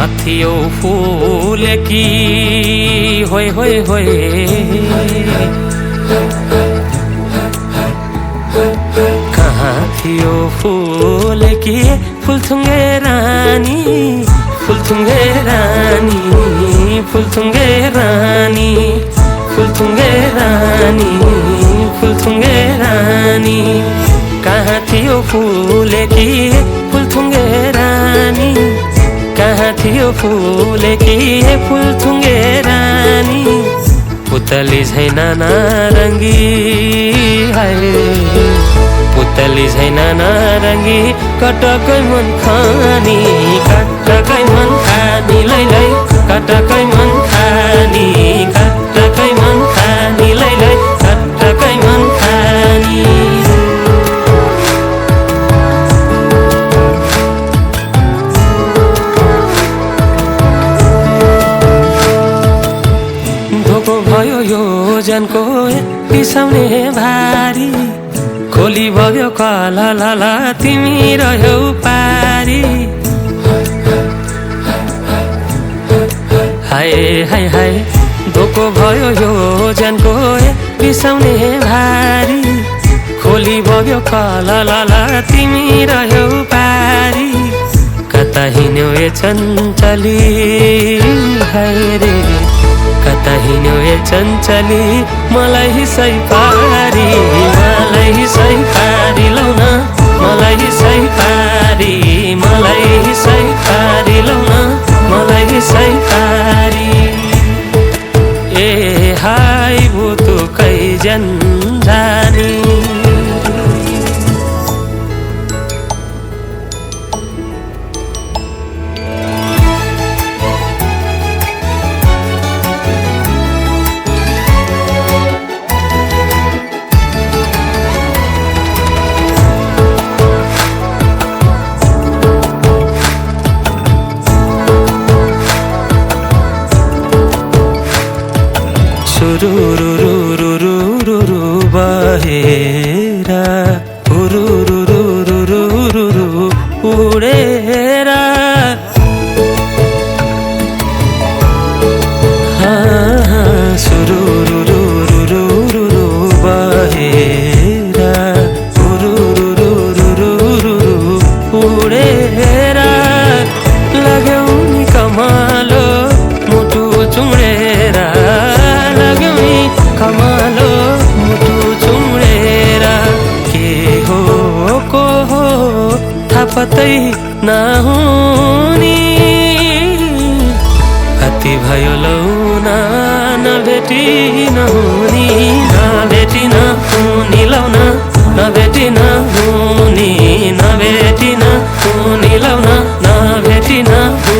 थियो फुलेकी होय होय होय कहाँ थियो फुलेकी फुलथुङ्गे रानी फुलथुङ्गे रानी फुलथुङ्गे रानी फुलथुङ्गे रानी फुलथुङ्गे रानी कहाँ थियो फुलेकी फुलथुङ्गे रानी कहाँ थियो फुलेकी फुलथुङ्गे रानी पुतली झैन नारङ्गी हाय पुतली झैन नारङ्गी कटकै मन खानी कटकै मन खानी लै लै कटकै मन खानी कटकै मन खानी लै लै कटकै मन खानी भयो यो जनको पिसाउने भारी खोली भयो कला लाला तिमी रह्यौ पारी हाय हाय हाय धोको भयो यो जनको पिसाउने भारी खोली भयो कला लाला तिमी रह्यौ पारी कता हिँड्यौ ए चञ्चली हाय रे कता हिँड्यौ ए चञ्चली मलाई हिसै पारी लौ न मलाई हिसै पारी मलाई हिसै पारी लौ न मलाई हिसै पारी ए हाय भुतु कैजन जानी रुरुरुरुरुरुरु बहेरा रुरुरुरुरुरुरु उडेरा सुरुरुरुरुरुरु बहेरा रुरुरुरुरुरु उडेरा लाग्यौ नि कमालो मुटु चुडेरा कमालो मुटु चुडेर के हो को हो थाहा पत्तै नहुनी कति भयो लौ न नभेटी नहुनी नभेटी नहुनी लौ न नभेटी नहुनी नभेटी नहुनी लौ न नभेटी नहुनी